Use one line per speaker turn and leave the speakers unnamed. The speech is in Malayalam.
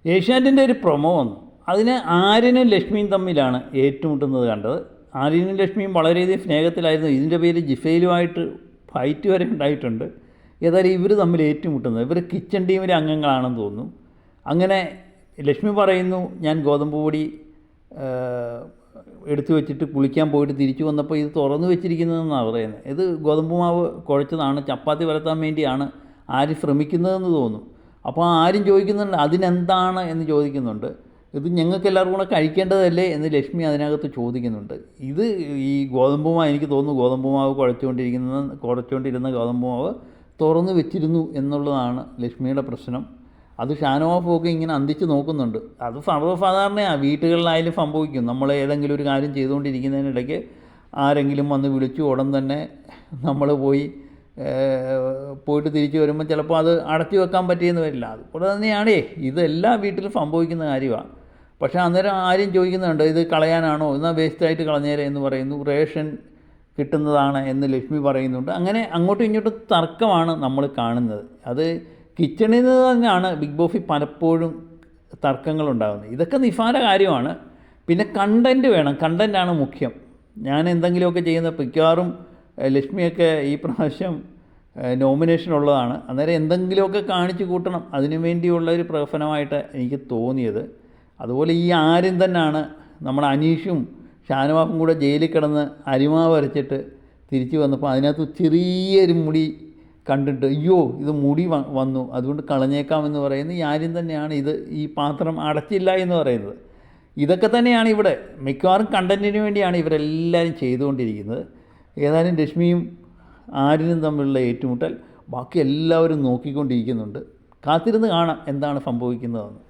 ഏഷ്യാനെറ്റിൻ്റെ ഒരു പ്രൊമോ വന്നു. അതിന് ആര്യനും ലക്ഷ്മിയും തമ്മിലാണ് ഏറ്റുമുട്ടുന്നത് കണ്ടത്. ആര്യനും ലക്ഷ്മിയും വളരെയധികം സ്നേഹത്തിലായിരുന്നു. ഇതിൻ്റെ പേര് ജിഫയിലുമായിട്ട് ഫൈറ്റ് വരെ ഉണ്ടായിട്ടുണ്ട്. ഏതായാലും ഇവർ തമ്മിൽ ഏറ്റുമുട്ടുന്നത്, ഇവർ കിച്ചൺ ടീമിലെ അംഗങ്ങളാണെന്ന് തോന്നുന്നു. അങ്ങനെ ലക്ഷ്മി പറയുന്നു, ഞാൻ ഗോതമ്പ് പൊടി എടുത്തു വെച്ചിട്ട് കുളിക്കാൻ പോയിട്ട് തിരിച്ചു വന്നപ്പോൾ ഇത് തുറന്നു വെച്ചിരിക്കുന്നതെന്നാണ് പറയുന്നത്. ഇത് ഗോതമ്പ് മാവ് കുഴച്ചതാണ്, ചപ്പാത്തി പരത്താൻ വേണ്ടിയാണ് ആര് ശ്രമിക്കുന്നതെന്ന് തോന്നുന്നു. അപ്പോൾ ആരും ചോദിക്കുന്നുണ്ട് അതിനെന്താണ് എന്ന് ചോദിക്കുന്നുണ്ട്. ഇത് ഞങ്ങൾക്ക് എല്ലാവർക്കും കൂടെ കഴിക്കേണ്ടതല്ലേ എന്ന് ലക്ഷ്മി അതിനകത്ത് ചോദിക്കുന്നുണ്ട്. ഇത് ഈ ഗോതമ്പ് മാവ്, എനിക്ക് തോന്നുന്നു ഗോതമ്പ് മാവ് കുഴച്ചുകൊണ്ടിരുന്ന ഗോതമ്പ് മാവ് തുറന്നു വെച്ചിരുന്നു എന്നുള്ളതാണ് ലക്ഷ്മിയുടെ പ്രശ്നം. അത് ഷാനവാഫൊക്കെ ഇങ്ങനെ അന്തിച്ച് നോക്കുന്നുണ്ട്. അത് സർവ്വസാധാരണയാണ്, വീട്ടുകളിലായാലും സംഭവിക്കും. നമ്മൾ ഏതെങ്കിലും ഒരു കാര്യം ചെയ്തുകൊണ്ടിരിക്കുന്നതിനിടയ്ക്ക് ആരെങ്കിലും വന്ന് വിളിച്ചു ഉടൻ തന്നെ നമ്മൾ പോയിട്ട് തിരിച്ചു വരുമ്പോൾ ചിലപ്പോൾ അത് അടച്ചു വെക്കാൻ പറ്റിയെന്ന് വരില്ല. അതുപോലെ തന്നെയാണേ ഇത് എല്ലാ വീട്ടിലും സംഭവിക്കുന്ന കാര്യമാണ്. പക്ഷേ അന്നേരം ആരും ചോദിക്കുന്നുണ്ട് ഇത് കളയാനാണോ, എന്നാൽ വേസ്റ്റായിട്ട് കളഞ്ഞേരെ എന്ന് പറയുന്നു. റേഷൻ കിട്ടുന്നതാണ് എന്ന് ലക്ഷ്മി പറയുന്നുണ്ട്. അങ്ങനെ അങ്ങോട്ടും ഇങ്ങോട്ടും തർക്കമാണ് നമ്മൾ കാണുന്നത്. അത് കിച്ചണിൽ നിന്ന് തന്നെയാണ് ബിഗ് ബോസിൽ പലപ്പോഴും തർക്കങ്ങളുണ്ടാകുന്നത്. ഇതൊക്കെ നിസ്സാര കാര്യമാണ്. പിന്നെ കണ്ടൻറ്റ് വേണം, കണ്ടൻറ്റാണ് മുഖ്യം. ഞാൻ എന്തെങ്കിലുമൊക്കെ ചെയ്യുന്ന മിക്കവാറും ലക്ഷ്മിയൊക്കെ ഈ പ്രാവശ്യം നോമിനേഷൻ ഉള്ളതാണ്. അന്നേരം എന്തെങ്കിലുമൊക്കെ കാണിച്ചു കൂട്ടണം, അതിനു വേണ്ടിയുള്ള ഒരു പ്രവർത്തനമായിട്ട് എനിക്ക് തോന്നിയത്. അതുപോലെ ഈ ആര്യൻ തന്നെയാണ് നമ്മുടെ അനീഷും ഷാനവാസും കൂടെ ജയിലിൽ കിടന്ന് അരിമാവ് അരച്ചിട്ട് തിരിച്ചു വന്നപ്പോൾ അതിനകത്ത് ചെറിയൊരു മുടി കണ്ടിട്ട് അയ്യോ ഇത് മുടി വന്നു അതുകൊണ്ട് കളഞ്ഞേക്കാമെന്ന് പറയുന്നത് ഈ ആര്യൻ തന്നെയാണ്. ഈ പാത്രം അടച്ചില്ല എന്ന് പറയുന്നത് ഇതൊക്കെ തന്നെയാണ് ഇവിടെ മിക്കവാറും കണ്ടൻറ്റിന് വേണ്ടിയാണ് ഇവരെല്ലാവരും ചെയ്തുകൊണ്ടിരിക്കുന്നത്. ഏതായാലും ലക്ഷ്മിയും ആര്യനും തമ്മിലുള്ള ഏറ്റുമുട്ടൽ ബാക്കി എല്ലാവരും നോക്കിക്കൊണ്ടിരിക്കുന്നുണ്ട്. കാത്തിരുന്ന് കാണാം എന്താണ് സംഭവിക്കുന്നതെന്ന്.